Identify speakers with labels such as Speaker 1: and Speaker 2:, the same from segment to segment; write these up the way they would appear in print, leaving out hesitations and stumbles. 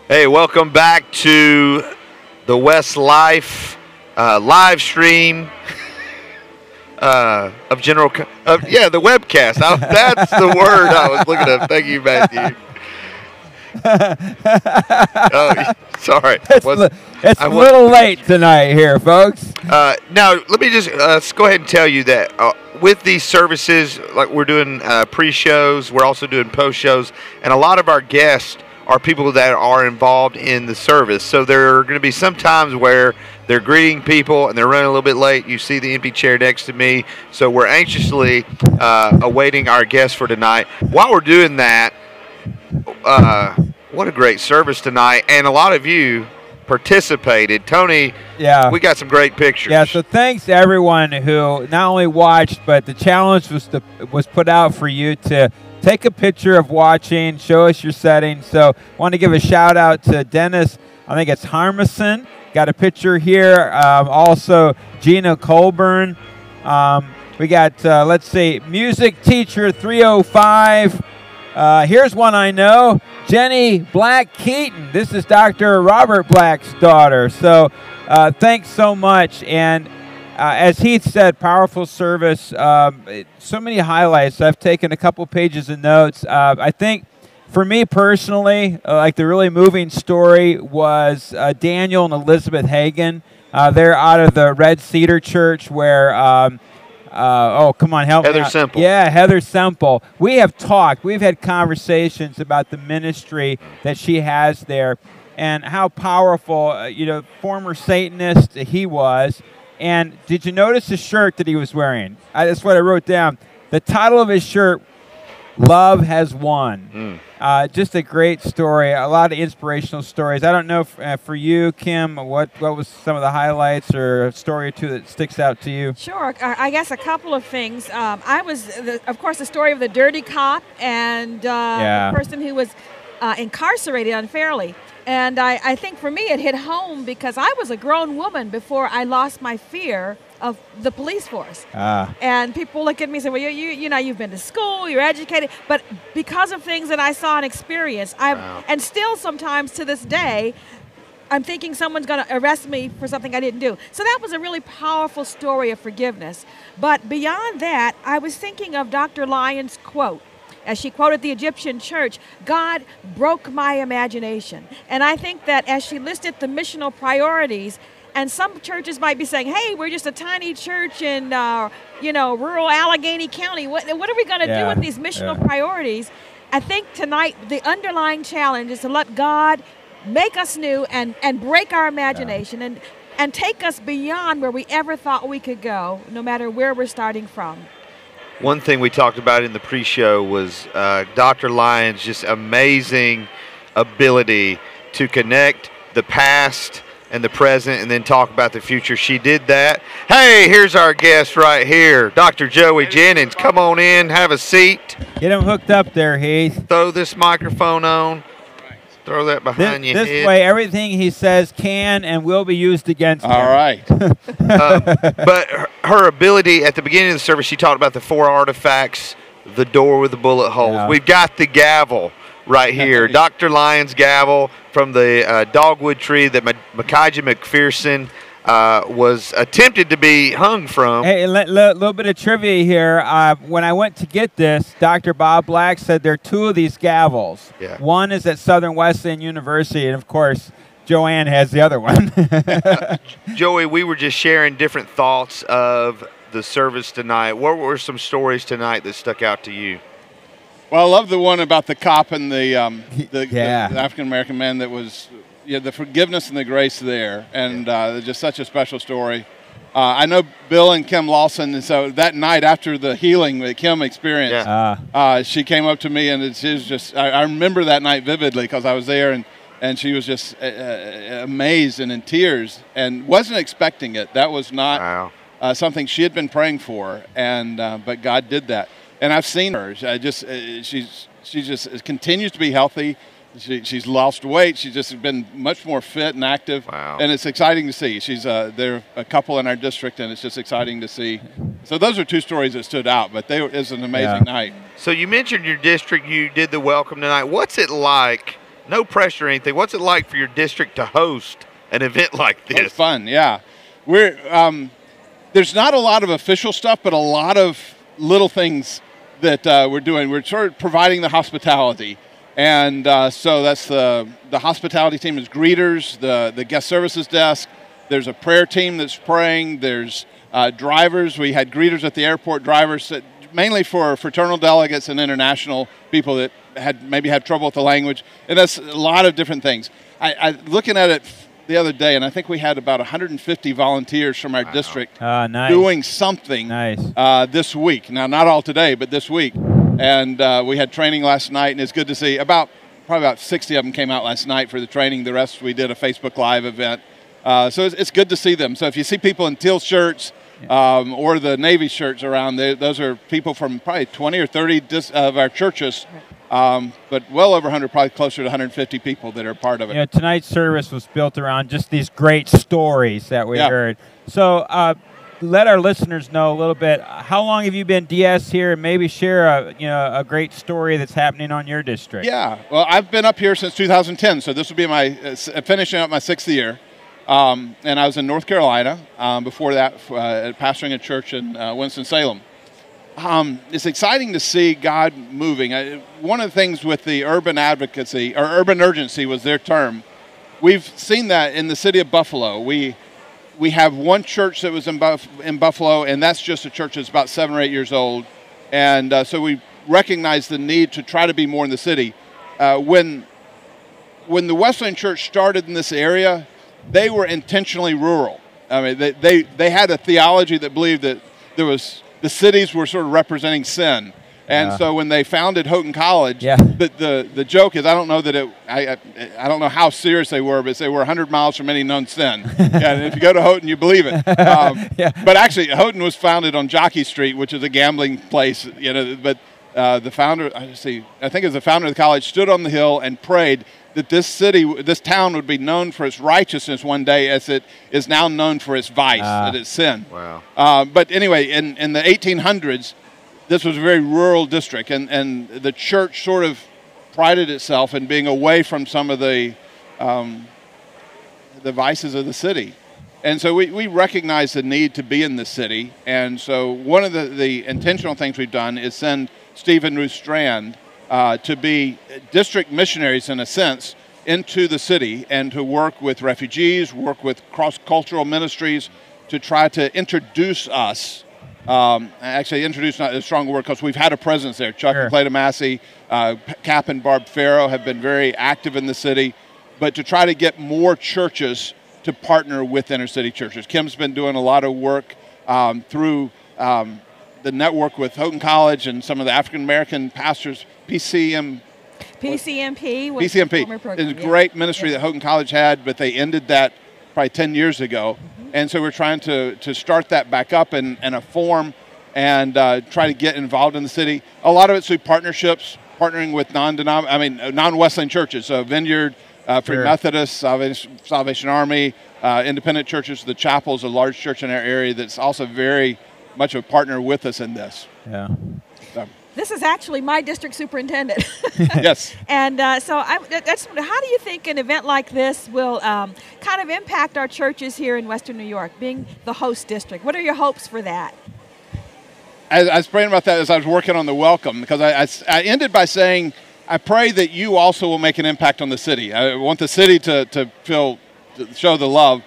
Speaker 1: Hey, welcome back to the WesLife live stream of General. The webcast. That's the word I was looking up. Thank you, Matthew. Oh, sorry.
Speaker 2: It's a little late tonight here, folks.
Speaker 1: Now, let me just let's go ahead and tell you that with these services, like we're doing pre-shows, we're also doing post-shows, and a lot of our guests are people that are involved in the service. So there are going to be some times where they're greeting people and they're running a little bit late. You see the empty chair next to me. So we're anxiously awaiting our guests for tonight. While we're doing that, what a great service tonight. And a lot of you participated. Tony, we got some great pictures.
Speaker 2: Yeah, so thanks to everyone who not only watched, but the challenge was put out for you to take a picture of watching, show us your settings. So I want to give a shout out to Dennis, I think it's Harmison, got a picture here. Also Gina Colburn. We got, let's see, Music Teacher 305. Here's one I know, Jenny Black Keaton. This is Dr. Robert Black's daughter. So thanks so much. And as Heath said, powerful service, so many highlights. I've taken a couple pages of notes. I think for me personally, like the really moving story was Daniel and Elizabeth Hagen. They're out of the Red Cedar Church where, oh, come on, help me
Speaker 1: Heather
Speaker 2: out.
Speaker 1: Semple.
Speaker 2: Yeah, Heather Semple. We have talked. We've had conversations about the ministry that she has there and how powerful, former Satanist he was. And did you notice the shirt that he was wearing? That's what I wrote down. The title of his shirt, Love Has Won. Just a great story, a lot of inspirational stories. I don't know for you, Kim, what was some of the highlights or a story or two that sticks out to you?
Speaker 3: Sure. I guess a couple of things. Of course, the story of the dirty cop and the person who was incarcerated unfairly. And I think for me it hit home because I was a grown woman before I lost my fear of the police force. And people look at me and say, well, you've been to school, you're educated. But because of things that I saw and experienced, and still sometimes to this day, I'm thinking someone's going to arrest me for something I didn't do. So that was a really powerful story of forgiveness. But beyond that, I was thinking of Dr. Lyons' quote. As she quoted the Egyptian church, God broke my imagination. And I think that as she listed the missional priorities, and some churches might be saying, hey, we're just a tiny church in, rural Allegheny County. What are we going to do with these missional priorities? I think tonight the underlying challenge is to let God make us new and break our imagination and take us beyond where we ever thought we could go, no matter where we're starting from.
Speaker 1: One thing we talked about in the pre-show was Dr. Lyons' just amazing ability to connect the past and the present and then talk about the future. She did that. Hey, here's our guest right here, Dr. Joey Jennings. Come on in, have a seat.
Speaker 2: Get him hooked up there, Heath.
Speaker 1: Throw this microphone on. Throw that behind your head.
Speaker 2: This way, everything he says can and will be used against him.
Speaker 4: All right.
Speaker 1: But her ability, at the beginning of the service, she talked about the 4 artifacts, the door with the bullet holes. Yeah. We've got the gavel right here. Dr. Lyons' gavel from the dogwood tree that Micaiah McPherson was attempted to be hung from.
Speaker 2: Hey, a little bit of trivia here. When I went to get this, Dr. Bob Black said there are 2 of these gavels.
Speaker 1: Yeah.
Speaker 2: One is at Southern Wesleyan University, and of course, Joanne has the other one.
Speaker 1: Joey, we were just sharing different thoughts of the service tonight. What were some stories tonight that stuck out to you?
Speaker 4: Well, I love the one about the cop and the African-American man that was the forgiveness and the grace there, and just such a special story. I know Bill and Kim Lawson, and so that night after the healing that Kim experienced, she came up to me, and it was just, I remember that night vividly because I was there, and she was just amazed and in tears and wasn't expecting it. That was not something she had been praying for, and but God did that. And I've seen her. She just continues to be healthy. She's lost weight. She's just been much more fit and active.
Speaker 1: Wow.
Speaker 4: And it's exciting to see. They're a couple in our district, and it's just exciting to see. So those are 2 stories that stood out, but it was an amazing night.
Speaker 1: So you mentioned your district. You did the welcome tonight. What's it like no pressure or anything. What's it like for your district to host an event like this?
Speaker 4: It's fun, yeah. We're there's not a lot of official stuff, but a lot of little things that we're doing. We're sort of providing the hospitality. And so that's the hospitality team is greeters, the guest services desk. There's a prayer team that's praying. There's drivers. We had greeters at the airport, drivers, mainly for fraternal delegates and international people that maybe had trouble with the language. And that's a lot of different things. I looking at it the other day, and I think we had about 150 volunteers from our district doing something this week. Now, not all today, but this week. And we had training last night, and it's good to see. Probably about 60 of them came out last night for the training. The rest, we did a Facebook Live event. So it's good to see them. So if you see people in teal shirts or the Navy shirts around, those are people from probably 20 or 30 of our churches. But well over 100, probably closer to 150 people that are part of it.
Speaker 2: You know, tonight's service was built around just these great stories that we heard. So let our listeners know a little bit. How long have you been DS here, and maybe share a great story that's happening on your district?
Speaker 4: Yeah, well, I've been up here since 2010, so this will be my finishing up my 6th year. And I was in North Carolina before that, pastoring a church in Winston-Salem. It's exciting to see God moving. One of the things with the urban advocacy, or urban urgency was their term, we've seen that in the city of Buffalo. We have one church that was in Buffalo, and that's just a church that's about 7 or 8 years old. And so we recognize the need to try to be more in the city. When the Wesleyan Church started in this area, they were intentionally rural. I mean, they had a theology that believed that the cities were sort of representing sin. And so when they founded Houghton College, the joke is, I don't know that I don't know how serious they were, but they were 100 miles from any known sin. And if you go to Houghton, you believe it. But actually, Houghton was founded on Jockey Street, which is a gambling place. You know, but the founder, I think it was the founder of the college, stood on the hill and prayed that this town would be known for its righteousness one day, as it is now known for its vice, that it's sin.
Speaker 1: Wow.
Speaker 4: But anyway, in the 1800s. This was a very rural district, and the church sort of prided itself in being away from some of the vices of the city. And so we recognize the need to be in the city. And so one of the intentional things we've done is send Steve and Ruth Strand to be district missionaries, in a sense, into the city and to work with refugees, work with cross-cultural ministries to try to introduce us. Actually, introduce not a strong word, because we've had a presence there. Chuck and Clayton Massey, Cap and Barb Farrow have been very active in the city, but to try to get more churches to partner with inner city churches. Kim's been doing a lot of work through the network with Houghton College and some of the African American pastors. PCMP
Speaker 3: was the former program.
Speaker 4: It's a great ministry that Houghton College had, but they ended that probably 10 years ago. And so we're trying to start that back up in a form and try to get involved in the city. A lot of it's through partnerships, partnering with non-Wesleyan churches. So Vineyard, Free Methodist, Salvation Army, independent churches. The Chapel's a large church in our area that's also very much a partner with us in this.
Speaker 2: Yeah.
Speaker 4: So.
Speaker 3: This is actually my district superintendent.
Speaker 4: Yes.
Speaker 3: And so how do you think an event like this will kind of impact our churches here in Western New York, being the host district? What are your hopes for that?
Speaker 4: I was praying about that as I was working on the welcome, because I ended by saying, I pray that you also will make an impact on the city. I want the city to show the love.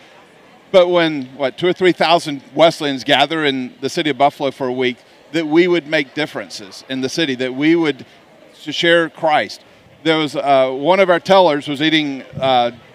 Speaker 4: But when, 2,000 or 3,000 Wesleyans gather in the city of Buffalo for a week, that we would make differences in the city, that we would share Christ. There was one of our tellers was eating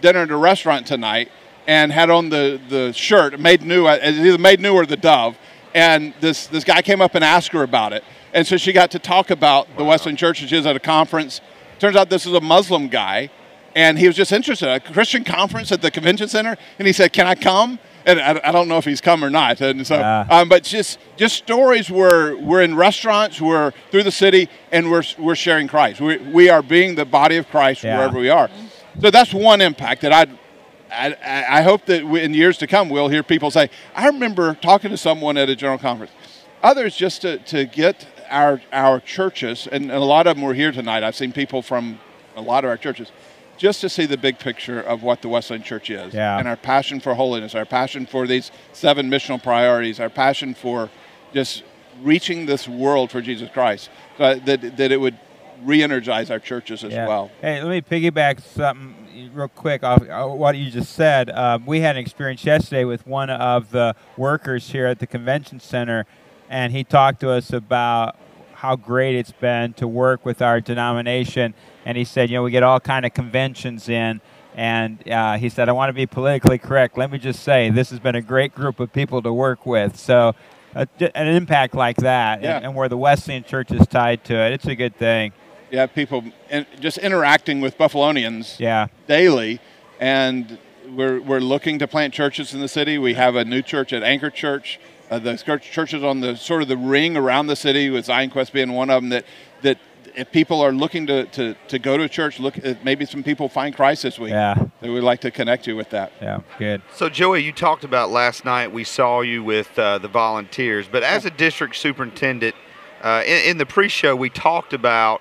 Speaker 4: dinner at a restaurant tonight and had on the shirt, Made New, either Made New or the Dove, and this guy came up and asked her about it. And so she got to talk about the Wesleyan Church, and she was at a conference. Turns out this is a Muslim guy, and he was just interested. A Christian conference at the convention center, and he said, "Can I come?" And I don't know if he's come or not. And so, but just stories where we're in restaurants, we're through the city, and we're sharing Christ. We are being the body of Christ wherever we are. So that's one impact that I hope that in years to come we'll hear people say, "I remember talking to someone at a general conference." Others just to get our churches, and a lot of them were here tonight. I've seen people from a lot of our churches, just to see the big picture of what the Wesleyan Church is, and our passion for holiness, our passion for these 7 missional priorities, our passion for just reaching this world for Jesus Christ, that it would re-energize our churches as well.
Speaker 2: Hey, let me piggyback something real quick off what you just said. We had an experience yesterday with one of the workers here at the convention center, and he talked to us about how great it's been to work with our denomination. And he said, we get all kind of conventions in, and he said, I want to be politically correct. Let me just say, this has been a great group of people to work with. So an impact like that, and where the Wesleyan Church is tied to it, it's a good thing.
Speaker 4: Yeah, people just interacting with Buffalonians daily, and we're looking to plant churches in the city. We have a new church at Anchor Church. The churches on the sort of the ring around the city, with Zion Quest being one of them, that if people are looking to go to church, maybe some people find Christ this week. That we'd like to connect you with that.
Speaker 2: Yeah, good.
Speaker 1: So, Joey, you talked about last night, we saw you with the volunteers, but as a district superintendent, in the pre-show, we talked about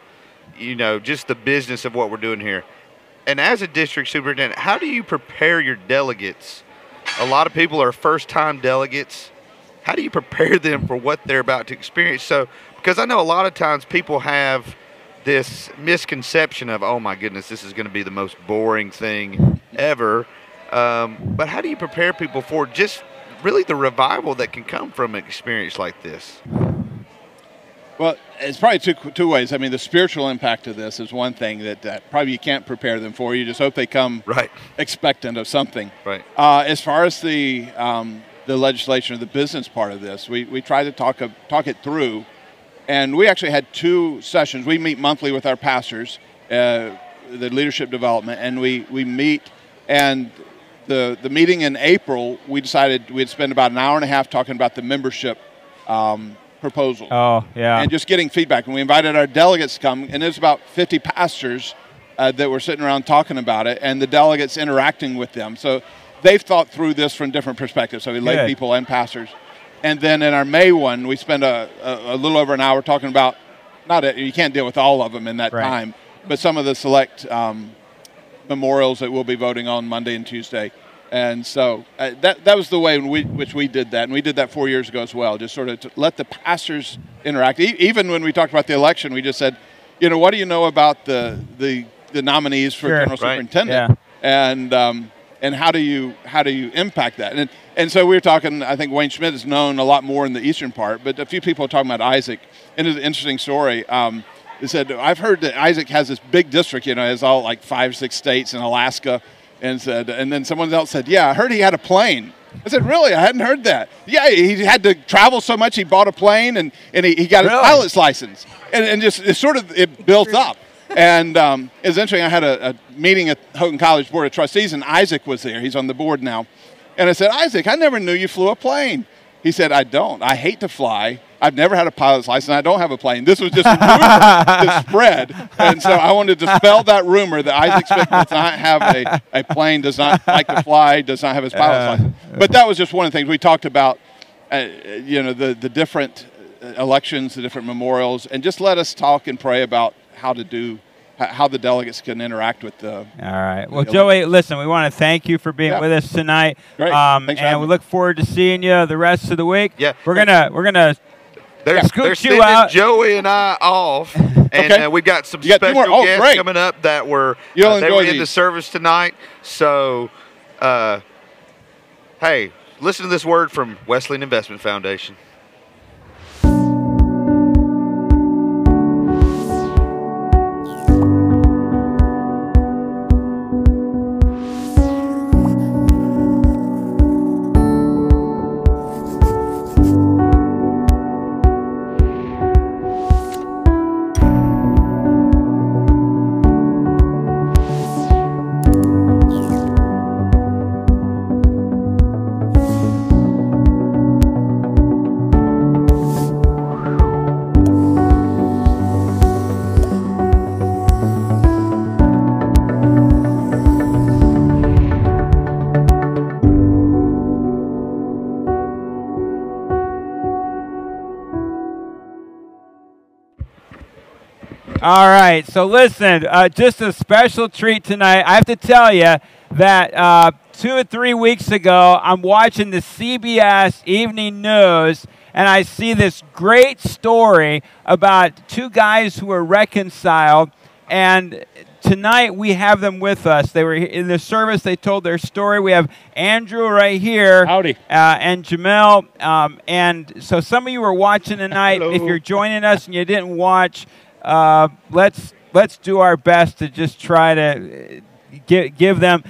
Speaker 1: just the business of what we're doing here. And as a district superintendent, how do you prepare your delegates? A lot of people are first-time delegates. How do you prepare them for what they're about to experience? So, because I know a lot of times people have this misconception of, oh my goodness, this is going to be the most boring thing ever. But how do you prepare people for just really the revival that can come from an experience like this?
Speaker 4: Well, it's probably two ways. I mean, the spiritual impact of this is one thing that probably you can't prepare them for. You just hope they come expectant of something.
Speaker 1: Right.
Speaker 4: As far as the legislation or the business part of this, we try to talk it through, and we actually had 2 sessions. We meet monthly with our pastors, the leadership development, and we meet. And the meeting in April, we decided we'd spend about an hour and a half talking about the membership proposal.
Speaker 2: Oh, yeah.
Speaker 4: And just getting feedback. And we invited our delegates to come, and there's about 50 pastors that were sitting around talking about it, and the delegates interacting with them. So they've thought through this from different perspectives. So we lay people and pastors. And then in our May one, we spent a little over an hour talking about, you can't deal with all of them in that time, but some of the select memorials that we'll be voting on Monday and Tuesday. And so that was the way in which we did that. And we did that 4 years ago as well, just sort of to let the pastors interact. Even when we talked about the election, we just said, what do you know about the nominees for general superintendent? And how do you impact that? And so we were talking, I think Wayne Schmidt is known a lot more in the eastern part, but a few people are talking about Isaac. And it's an interesting story. They said, I've heard that Isaac has this big district, has all like 5 or 6 states and Alaska. And then someone else said, yeah, I heard he had a plane. I said, really? I hadn't heard that. Yeah, he had to travel so much, he bought a plane, and he got his pilot's license. And just it built up. And it was interesting. I had a meeting at Houghton College Board of Trustees, and Isaac was there. He's on the board now. And I said, Isaac, I never knew you flew a plane. He said, I don't. I hate to fly. I've never had a pilot's license. I don't have a plane. This was just a rumor that spread. And so I wanted to dispel that rumor that Isaac Smith does not have a plane, does not like to fly, does not have his pilot's license. But that was just one of the things. We talked about, the different elections, the different memorials, and just let us talk and pray about how the delegates can interact with the.
Speaker 2: All right. Well, Joey, listen, we want to thank you for being with us tonight.
Speaker 4: Great.
Speaker 2: And we look forward to seeing you the rest of the week.
Speaker 1: Yeah.
Speaker 2: We're gonna
Speaker 1: they're
Speaker 2: scoot you out.
Speaker 1: Joey and I off, and we've got some special guests coming up that were they were in the service tonight. So, hey, listen to this word from Wesleyan Investment Foundation.
Speaker 2: All right. So listen, just a special treat tonight. I have to tell you that 2 or 3 weeks ago, I'm watching the CBS Evening News, and I see this great story about 2 guys who were reconciled. And tonight we have them with us. They were in the service. They told their story. We have Andrew right here.
Speaker 5: Howdy.
Speaker 2: And Jamel. And so some of you are watching tonight.
Speaker 6: Hello.
Speaker 2: If you're joining us and you didn't watch, let's do our best to just try to give them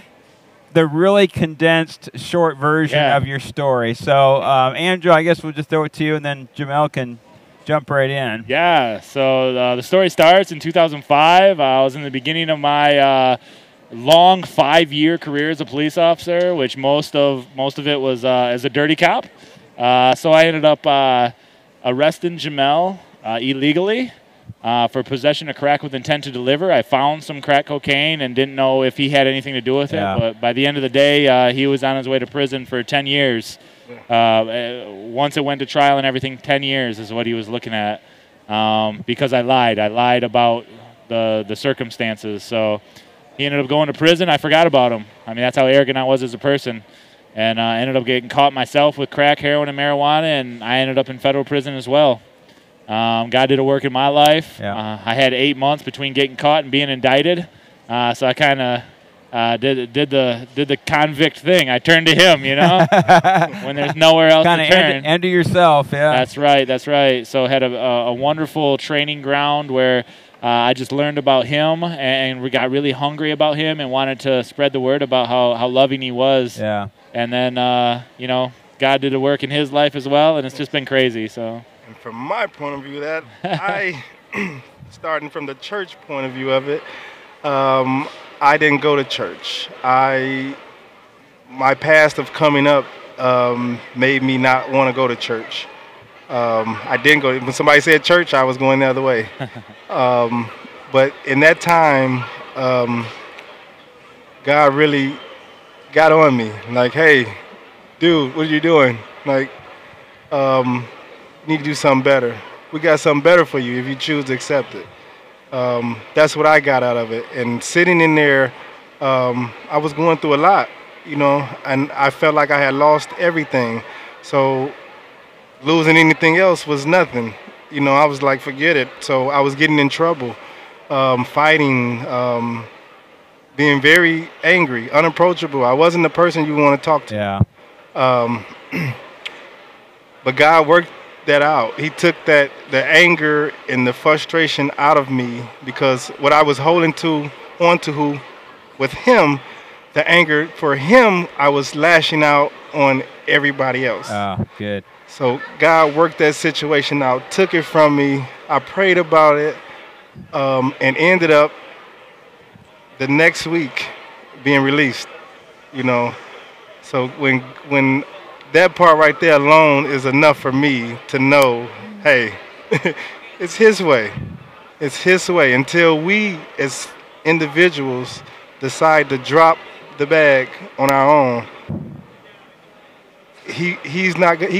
Speaker 2: the really condensed short version of your story. So, Andrew, I guess we'll just throw it to you, and then Jamel can jump right in.
Speaker 5: Yeah, so the story starts in 2005. I was in the beginning of my long 5-year career as a police officer, which most of it was as a dirty cop. So I ended up arresting Jamel illegally for possession of crack with intent to deliver. I found some crack cocaine and didn't know if he had anything to do with it. But by the end of the day, he was on his way to prison for 10 years. Once it went to trial and everything, 10 years is what he was looking at, because I lied. I lied about the circumstances. So he ended up going to prison. I forgot about him. I mean, that's how arrogant I was as a person. And I ended up getting caught myself with crack, heroin, and marijuana, and I ended up in federal prison as well. God did a work in my life. I had 8 months between getting caught and being indicted. So I kind of did the convict thing. I turned to him, you know, when there's nowhere else to turn.
Speaker 2: End to yourself,
Speaker 5: That's right, that's right. So I had a wonderful training ground where I just learned about him, and we got really hungry about him and wanted to spread the word about how loving he was.
Speaker 2: Yeah.
Speaker 5: And then, you know, God did a work in his life as well, and it's just been crazy. So.
Speaker 6: And from my point of view, that I, starting from the church point of view of it, I didn't go to church. My past of coming up made me not want to go to church. I didn't go. When somebody said church, I was going the other way. But in that time, God really got on me. Like, hey, dude, what are you doing? Like, you need to do something better. We got something better for you if you choose to accept it. That's what I got out of it. And sitting in there, I was going through a lot, you know, and I felt like I had lost everything. So losing anything else was nothing. You know, I was like, forget it. So I was getting in trouble, fighting, being very angry, unapproachable. I wasn't the person you want to talk to.
Speaker 2: Yeah.
Speaker 6: But God worked that out. He took the anger and the frustration out of me, because what I was holding onto with him, the anger for him, I was lashing out on everybody else.
Speaker 2: Oh, good.
Speaker 6: So God worked that situation out, took it from me. I prayed about it, and ended up the next week being released, you know. So when that part right there alone is enough for me to know, hey, it's his way. It's his way. Until we as individuals decide to drop the bag on our own, he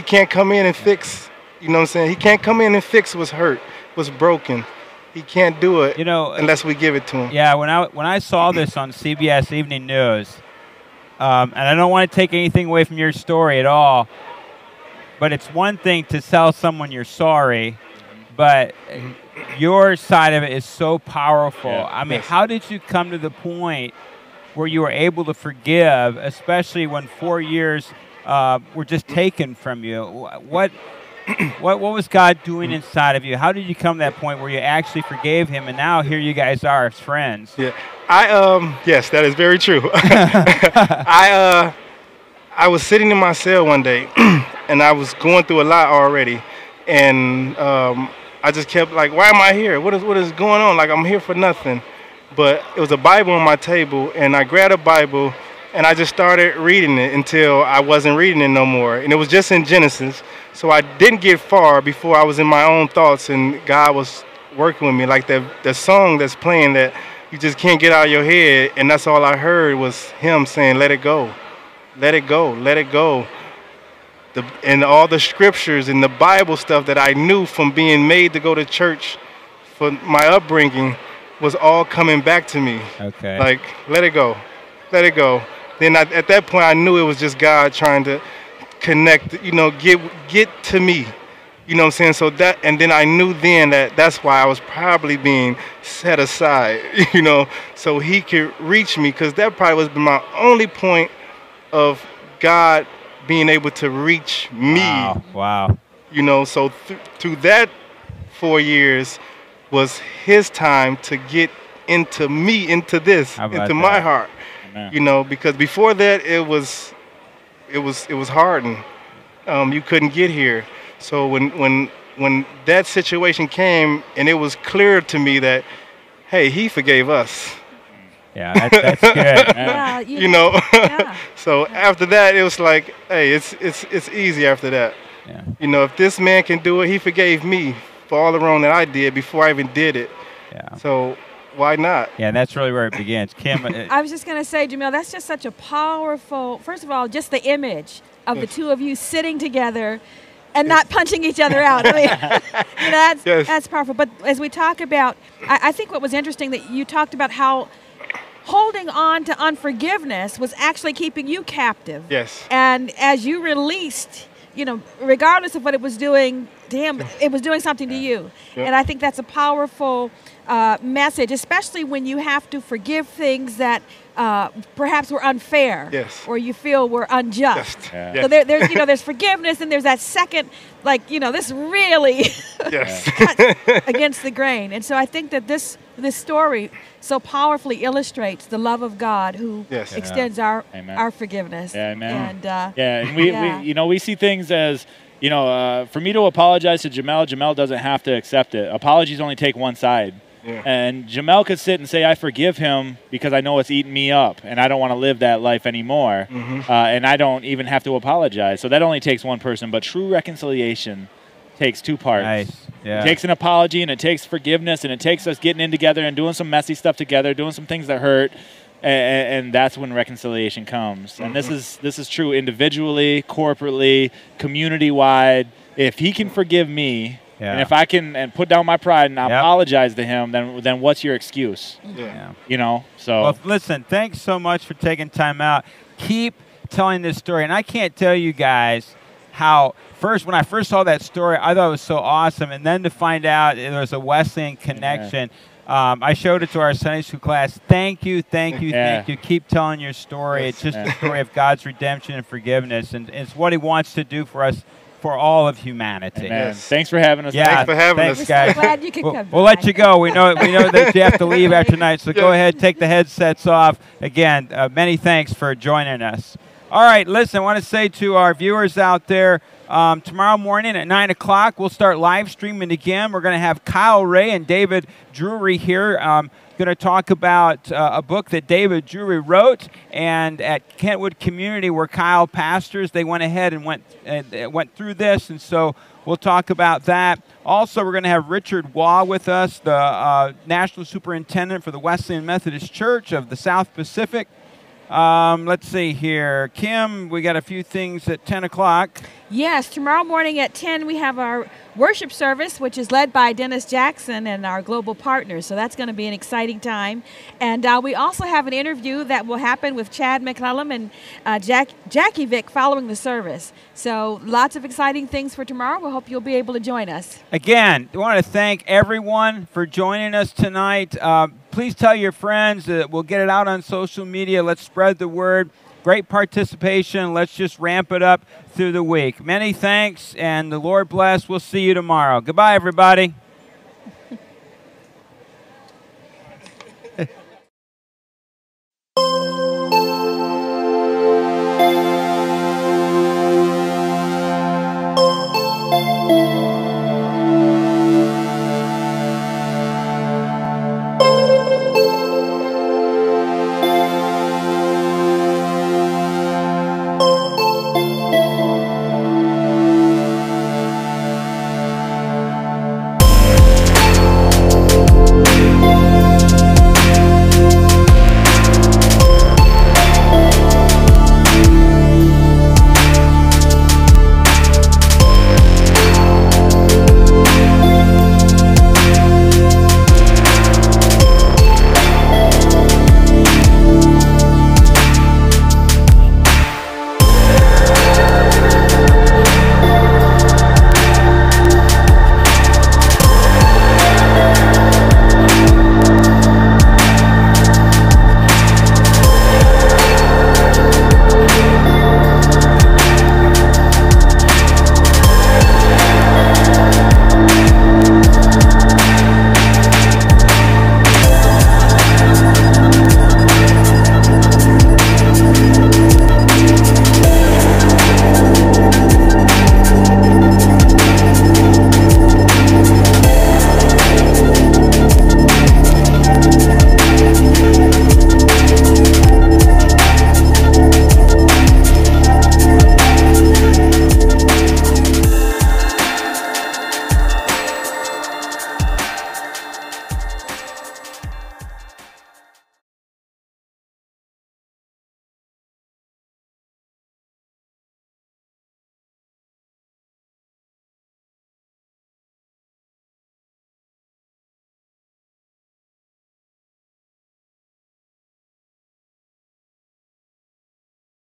Speaker 6: can't come in and fix, you know what I'm saying? He can't come in and fix what's hurt, what's broken. He can't do it, you know, unless we give it to him.
Speaker 2: Yeah, when I saw this on CBS Evening News, and I don't want to take anything away from your story at all, but it's one thing to tell someone you're sorry, but your side of it is so powerful. Yeah. I mean, how did you come to the point where you were able to forgive, especially when 4 years were just taken from you? What was God doing inside of you? How did you come to that point where you actually forgave him, and now here you guys are as friends?
Speaker 6: Yeah, yes, that is very true. I was sitting in my cell one day, and I was going through a lot already, and I just kept like, why am I here? What is going on? Like, I'm here for nothing. But it was a Bible on my table, and I grabbed a Bible, and I just started reading it until I wasn't reading it no more. And it was just in Genesis. So I didn't get far before I was in my own thoughts, and God was working with me. Like the song that's playing that you just can't get out of your head, and that's all I heard was him saying, let it go, let it go, let it go. And all the scriptures and the Bible stuff that I knew from being made to go to church for my upbringing was all coming back to me.
Speaker 2: Okay.
Speaker 6: Like, let it go. Let it go. Then at that point, I knew it was just God trying to connect, get to me. You know what I'm saying? So that, and then I knew then that that's why I was probably being set aside, so he could reach me, because that probably was my only point of God being able to reach me.
Speaker 2: Wow.
Speaker 6: So through that 4 years was his time to get into me, into this, into my heart. Amen. Because before that it was hardened. You couldn't get here. So when that situation came, and it was clear to me that, hey, he forgave us.
Speaker 2: Yeah, that's good.
Speaker 3: Yeah.
Speaker 6: So after that, it was like, hey, it's easy after that.
Speaker 2: Yeah.
Speaker 6: If this man can do it, he forgave me for all the wrong that I did before I even did it.
Speaker 2: Yeah.
Speaker 6: So why not?
Speaker 2: Yeah, and that's really where it begins. Kim,
Speaker 3: I was just going to say, Jamil, that's just such a powerful, first of all, just the image of the two of you sitting together and not punching each other out. I mean, that's powerful. But as we talk about, I think what was interesting that you talked about how holding on to unforgiveness was actually keeping you captive.
Speaker 6: Yes.
Speaker 3: And as you released, regardless of what it was doing to him, it was doing something to you. Yep. And I think that's a powerful message, especially when you have to forgive things that perhaps were unfair, or you feel were unjust.
Speaker 6: Yeah.
Speaker 3: So there's forgiveness, and there's that second, this really cuts against the grain. And so I think that this story so powerfully illustrates the love of God, who extends our forgiveness.
Speaker 5: Yeah, amen.
Speaker 3: And
Speaker 5: we see things as, for me to apologize to Jamel doesn't have to accept it. Apologies only take one side.
Speaker 6: Yeah.
Speaker 5: And Jamel could sit and say, I forgive him because I know it's eating me up and I don't want to live that life anymore.
Speaker 6: Mm-hmm.
Speaker 5: And I don't even have to apologize. So that only takes one person. But true reconciliation takes two parts.
Speaker 2: Nice. Yeah.
Speaker 5: It takes an apology, and it takes forgiveness, and it takes us getting in together and doing some messy stuff together, doing some things that hurt. And that's when reconciliation comes. And this is true individually, corporately, community-wide. If he can forgive me, and if I can and put down my pride and apologize to him, then what's your excuse?
Speaker 6: Yeah.
Speaker 5: So.
Speaker 2: Well, listen, thanks so much for taking time out. Keep telling this story. And I can't tell you guys how when I first saw that story, I thought it was so awesome. And then to find out there was a Wesleyan connection. I showed it to our Sunday school class. Thank you. Keep telling your story. It's just the story of God's redemption and forgiveness. And it's what he wants to do for us, for all of humanity.
Speaker 5: Yes. Thanks for having us.
Speaker 2: Yeah,
Speaker 6: thanks for having us,
Speaker 2: guys.
Speaker 3: We're glad you could come.
Speaker 2: We'll let you go. We know that you have to leave after tonight, so go ahead, take the headsets off. Again, many thanks for joining us. All right, listen, I want to say to our viewers out there, tomorrow morning at 9 o'clock, we'll start live streaming again. We're going to have Kyle Ray and David Drury here. Going to talk about a book that David Drury wrote, and at Kentwood Community, where Kyle pastors, they went ahead and went through this, and so we'll talk about that. Also, we're going to have Richard Waugh with us, the National Superintendent for the Wesleyan Methodist Church of the South Pacific. Let's see here. Kim, we got a few things at 10 o'clock.
Speaker 3: Yes, tomorrow morning at 10 we have our worship service, which is led by Dennis Jackson and our global partners. So that's going to be an exciting time. And we also have an interview that will happen with Chad McClellan and Jackie Vick following the service. So lots of exciting things for tomorrow. We hope you'll be able to join us.
Speaker 2: Again, I want to thank everyone for joining us tonight. Please tell your friends. We'll get it out on social media. Let's spread the word. Great participation. Let's just ramp it up through the week. Many thanks, and the Lord bless. We'll see you tomorrow. Goodbye, everybody.